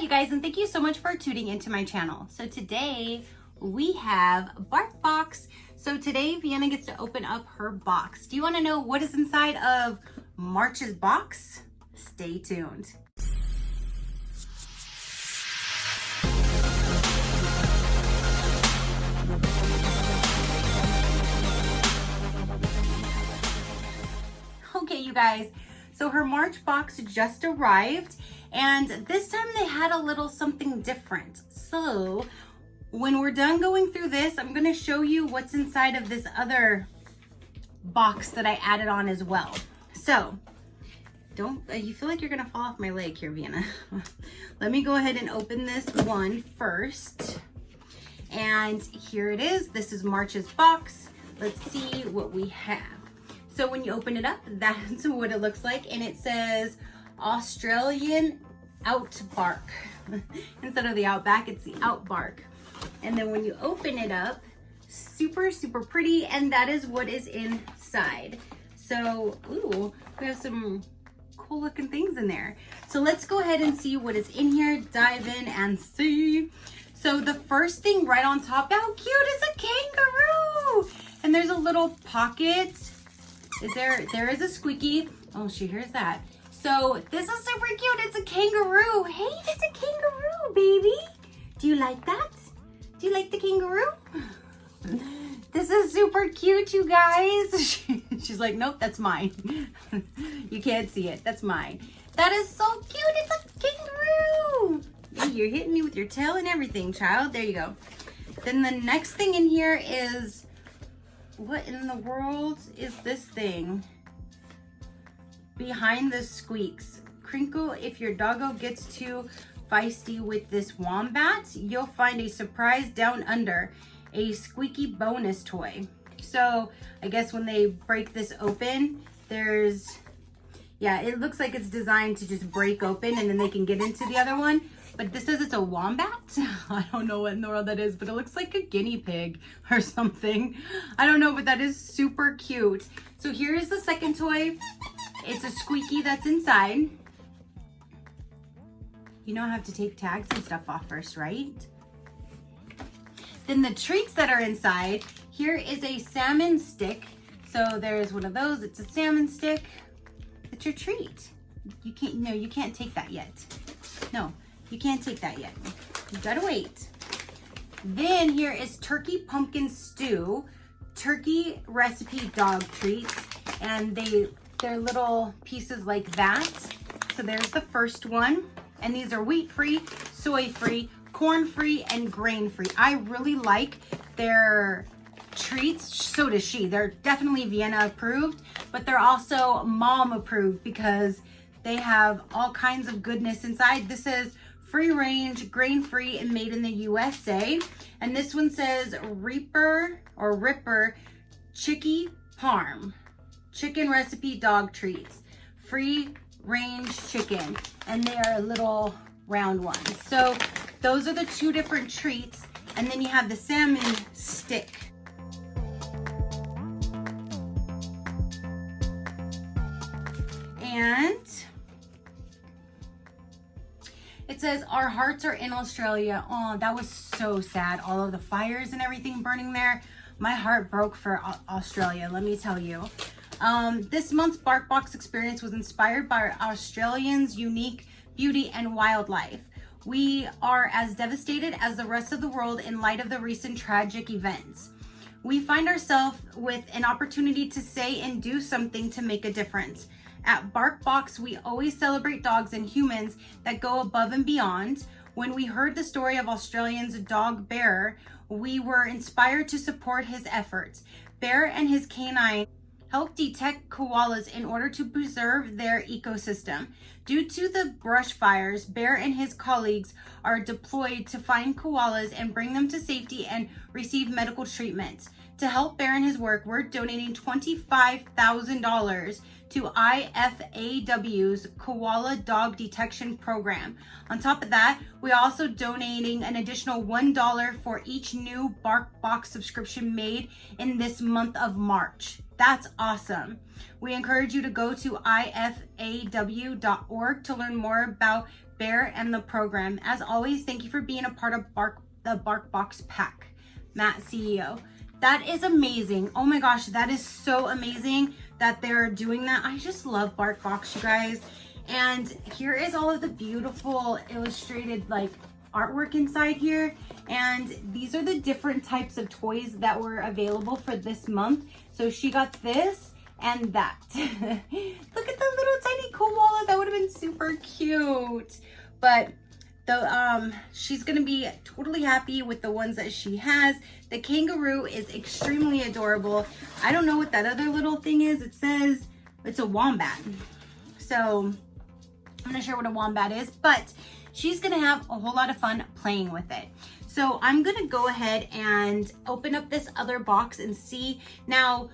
Hi you guys, and thank you so much for tuning into my channel. So today we have BarkBox. So today Vienna gets to open up her box. Do you want to know what is inside of March's box? Stay tuned. Okay, you guys, so her March box just arrived, and this time they had a little something different. So when we're done going through this, I'm going to show you what's inside of this other box that I added on as well. So don't, you feel like you're going to fall off my leg here, Vienna. Let me go ahead and open this one first. And here it is. This is March's box. Let's see what we have. So when you open it up, that's what it looks like. And it says Australian Outbark. Instead of the Outback, it's the Outbark. And then when you open it up, super, super pretty. And that is what is inside. So, ooh, we have some cool looking things in there. So let's go ahead and see what is in here, dive in and see. So the first thing right on top, how cute is a kangaroo? And there's a little pocket. There is a squeaky. Oh, she hears that. So this is super cute. It's a kangaroo. Hey, it's a kangaroo, baby. Do you like that? Do you like the kangaroo? This is super cute, you guys. She's like, nope, that's mine. You can't see it. That's mine. That is so cute. It's a kangaroo. Hey, you're hitting me with your tail and everything, child. There you go. Then the next thing in here is, what in the world is this thing? Behind the squeaks. Crinkle, if your doggo gets too feisty with this wombat, you'll find a surprise down under, a squeaky bonus toy. So I guess when they break this open, there's, yeah, it looks like it's designed to just break open and then they can get into the other one. But this says it's a wombat. I don't know what in the world that is, but it looks like a guinea pig or something. I don't know, but that is super cute. So here is the second toy. It's a squeaky that's inside. You know I have to take tags and stuff off first, right? Then the treats that are inside, here is a salmon stick. So there's one of those, it's a salmon stick. It's your treat. You can't, no, you can't take that yet. No. You can't take that yet. You gotta wait. Then here is turkey pumpkin stew, turkey recipe dog treats, and they're little pieces like that. So there's the first one, and these are wheat-free, soy-free, corn-free, and grain-free. I really like their treats. So does she. They're definitely Vienna approved, but they're also mom approved because they have all kinds of goodness inside. This is free range, grain free, and made in the USA. And this one says Ripper Chicky Parm, chicken recipe dog treats, free range chicken. And they are little round ones. So those are the two different treats. And then you have the salmon stick. And it says, our hearts are in Australia. Oh, that was so sad. All of the fires and everything burning there. My heart broke for Australia, let me tell you. This month's BarkBox experience was inspired by Australians' unique beauty and wildlife. We are as devastated as the rest of the world in light of the recent tragic events. We find ourselves with an opportunity to say and do something to make a difference. At BarkBox, we always celebrate dogs and humans that go above and beyond. When we heard the story of Australian's dog Bear, we were inspired to support his efforts. Bear and his canine help detect koalas in order to preserve their ecosystem. Due to the brush fires, Bear and his colleagues are deployed to find koalas and bring them to safety and receive medical treatment. To help Bear in his work, we're donating $25,000 to IFAW's Koala Dog Detection Program. On top of that, we're also donating an additional $1 for each new BarkBox subscription made in this month of March. That's awesome. We encourage you to go to ifaw.org to learn more about Bear and the program. As always, thank you for being a part of the BarkBox pack. Matt, CEO. That is amazing. Oh my gosh, that is so amazing that they're doing that. I just love BarkBox, you guys. And here is all of the beautiful illustrated like artwork inside here. And these are the different types of toys that were available for this month. So she got this and that. Look at the little tiny koala. That would have been super cute. But she's gonna be totally happy with the ones that she has. The kangaroo is extremely adorable. I don't know what that other little thing is. It says it's a wombat. So I'm not sure what a wombat is, but she's gonna have a whole lot of fun playing with it. So I'm gonna go ahead and open up this other box and see. Now,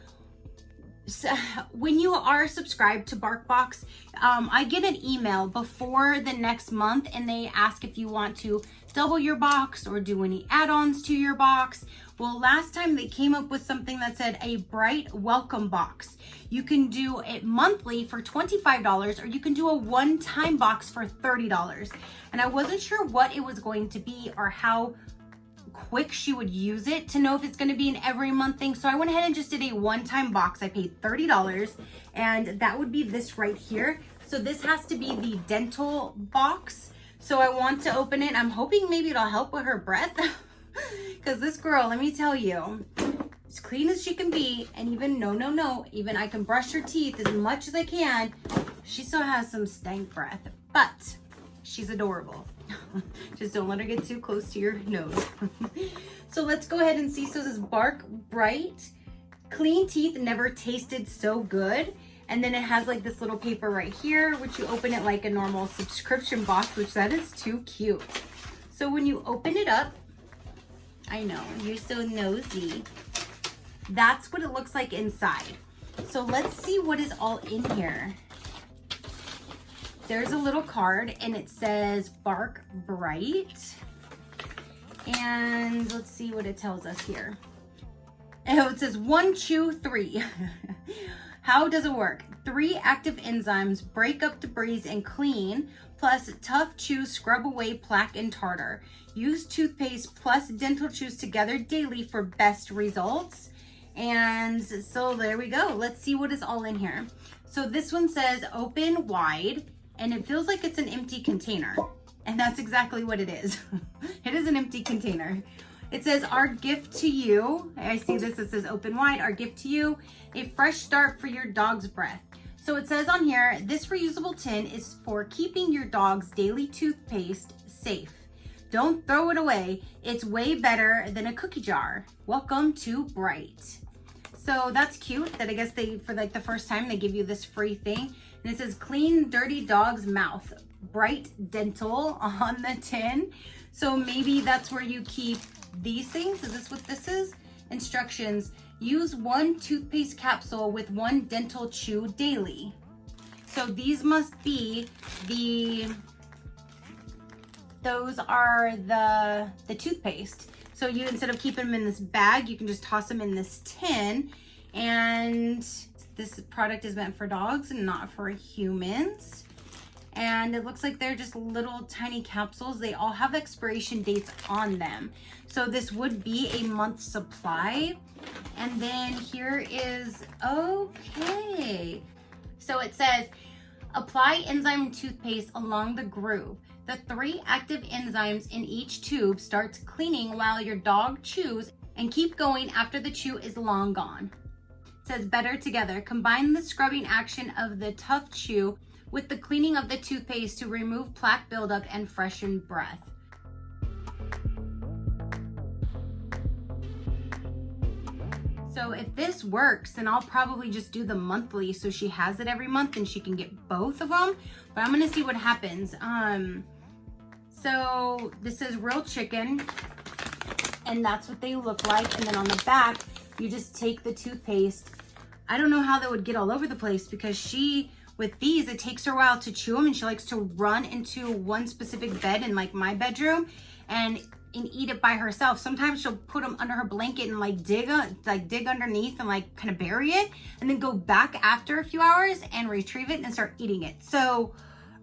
so when you are subscribed to BarkBox, I get an email before the next month and they ask if you want to double your box or do any add-ons to your box. Well, last time they came up with something that said a bright welcome box. You can do it monthly for $25 or you can do a one-time box for $30. And I wasn't sure what it was going to be or how quick she would use it to know if it's going to be an every month thing. So I went ahead and just did a one-time box. I paid $30 and that would be this right here. So this has to be the dental box. So I want to open it. I'm hoping maybe it'll help with her breath because this girl, let me tell you, as clean as she can be, and even even I can brush her teeth as much as I can, she still has some stank breath, but she's adorable. Just don't let her get too close to your nose. So let's go ahead and see. So this is Bark Bright. Clean teeth never tasted so good. And then it has like this little paper right here, which you open it like a normal subscription box, which that is too cute. So when you open it up, I know, you're so nosy. That's what it looks like inside. So let's see what is all in here. There's a little card and it says Bark Bright. And let's see what it tells us here. Oh, it says 1, chew, 3. How does it work? 3 active enzymes break up debris and clean, plus tough chew scrub away plaque and tartar. Use toothpaste plus dental chews together daily for best results. And so there we go. Let's see what is all in here. So this one says open wide, and it feels like it's an empty container. And that's exactly what it is. It is an empty container. It says, our gift to you. I see this, it says open wide, our gift to you, a fresh start for your dog's breath. So it says on here, this reusable tin is for keeping your dog's daily toothpaste safe. Don't throw it away. It's way better than a cookie jar. Welcome to Bright. So that's cute that I guess they, for like the first time, they give you this free thing. And it says clean dirty dog's mouth. Bright Dental on the tin. So maybe that's where you keep these things. Is this what this is? Instructions. Use 1 toothpaste capsule with 1 dental chew daily. So these must be those are the toothpaste. So you, instead of keeping them in this bag, you can just toss them in this tin. And this product is meant for dogs and not for humans. And it looks like they're just little tiny capsules. They all have expiration dates on them. So this would be a month's supply. And then here is, okay. So it says, apply enzyme toothpaste along the groove. The 3 active enzymes in each tube starts cleaning while your dog chews and keep going after the chew is long gone. It says better together. Combine the scrubbing action of the tough chew with the cleaning of the toothpaste to remove plaque buildup and freshen breath. So if this works, then I'll probably just do the monthly so she has it every month and she can get both of them. But I'm gonna see what happens. So this is real chicken and that's what they look like. And then on the back, you just take the toothpaste. I don't know how that would get all over the place because with these, it takes her a while to chew them and she likes to run into one specific bed in like my bedroom and eat it by herself. Sometimes she'll put them under her blanket and like dig underneath and like kind of bury it and then go back after a few hours and retrieve it and start eating it. So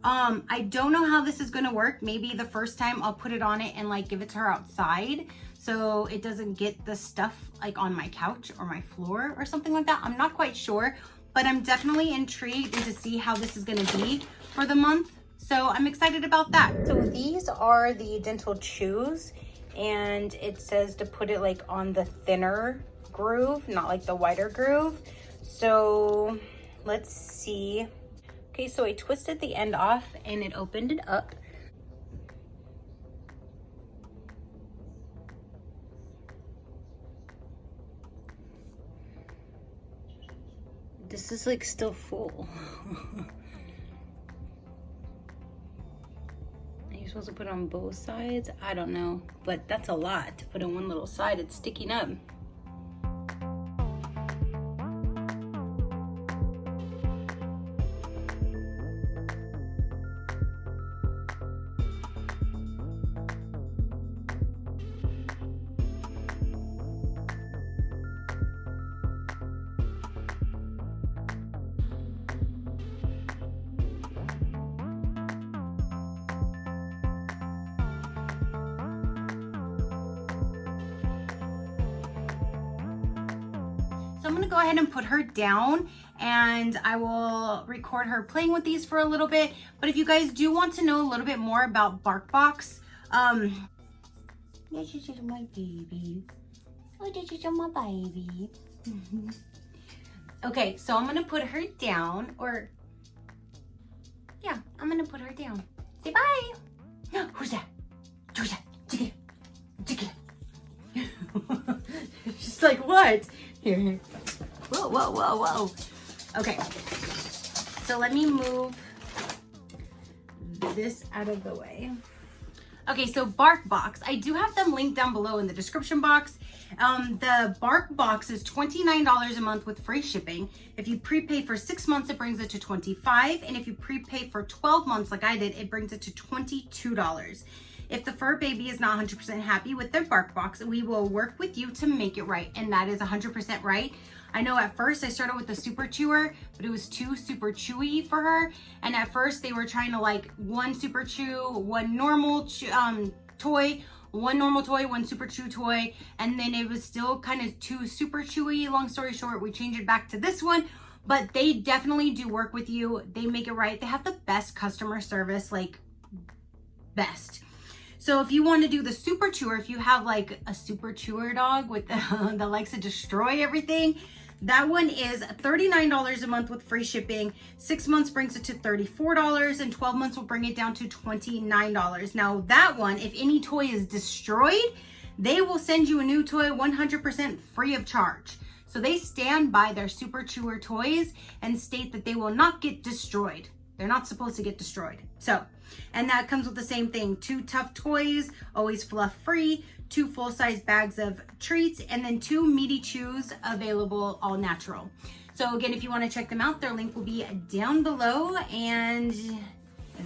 I don't know how this is gonna work. Maybe the first time I'll put it on it and like give it to her outside so it doesn't get the stuff like on my couch or my floor or something like that. I'm not quite sure, but I'm definitely intrigued to see how this is gonna be for the month. So I'm excited about that. So these are the dental chews, and it says to put it like on the thinner groove, not like the wider groove. So let's see. Okay, so I twisted the end off and it opened it up. This is like still full. Are you supposed to put it on both sides? I don't know, but that's a lot to put on one little side. It's sticking up. So I'm gonna go ahead and put her down, and I will record her playing with these for a little bit. But if you guys do want to know a little bit more about BarkBox, yes, this is my baby. Oh, this is my baby. Okay, so I'm gonna put her down, or yeah, I'm gonna put her down. Say bye. Who's that? Who's that? Chicken. Chicken. She's like, what? Here. Whoa, whoa, whoa, whoa. Okay. So let me move this out of the way. Okay, so BarkBox. I do have them linked down below in the description box. The BarkBox is $29 a month with free shipping. If you prepay for 6 months, it brings it to $25. And if you prepay for 12 months, like I did, it brings it to $22. If the fur baby is not 100% happy with their BarkBox, we will work with you to make it right. And that is 100% right. I know at first I started with the super chewer, but it was too super chewy for her. And at first they were trying to like one super chew, one normal toy, one normal toy, one super chew toy. And then it was still kind of too super chewy. Long story short, we changed it back to this one. But they definitely do work with you. They make it right. They have the best customer service, like best. So if you want to do the super chewer, if you have like a super chewer dog with that likes to destroy everything, that one is $39 a month with free shipping. 6 months brings it to $34, and 12 months will bring it down to $29. Now that one, if any toy is destroyed, they will send you a new toy 100% free of charge. So they stand by their super chewer toys and state that they will not get destroyed. They're not supposed to get destroyed. So, and that comes with the same thing. 2 tough toys, always fluff free, 2 full-size bags of treats, and then 2 meaty chews available all natural. So again, if you want to check them out, their link will be down below, and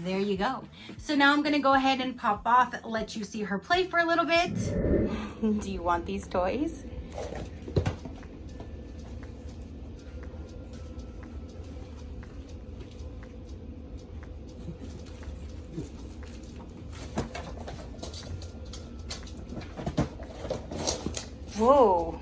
there you go. So now I'm going to go ahead and pop off, let you see her play for a little bit. Do you want these toys? Whoa.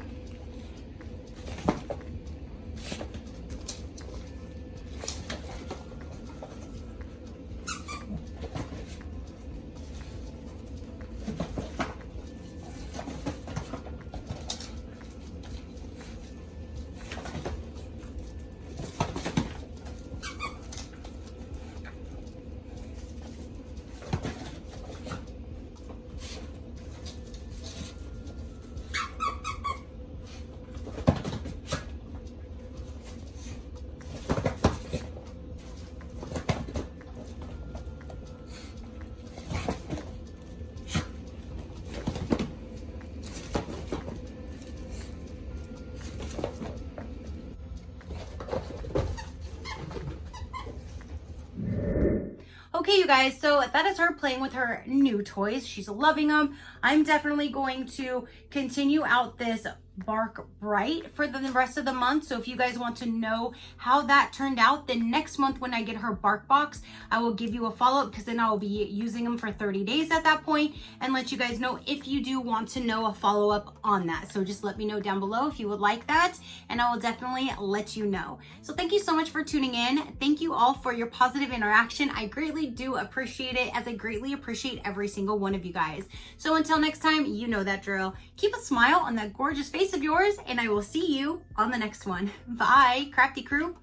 Okay, you guys, so that is her playing with her new toys. She's loving them. I'm definitely going to continue out this Bark Bright for the rest of the month. So if you guys want to know how that turned out, then next month when I get her bark box, I will give you a follow-up, because then I will be using them for 30 days at that point and let you guys know if you do want to know a follow-up on that. So just let me know down below if you would like that, and I will definitely let you know. So thank you so much for tuning in. Thank you all for your positive interaction. I greatly do appreciate it, as I greatly appreciate every single one of you guys. So until next time, you know that drill. Keep a smile on that gorgeous face of yours, and I will see you on the next one. Bye, Crafty crew,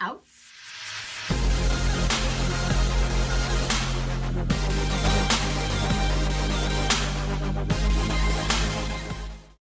out.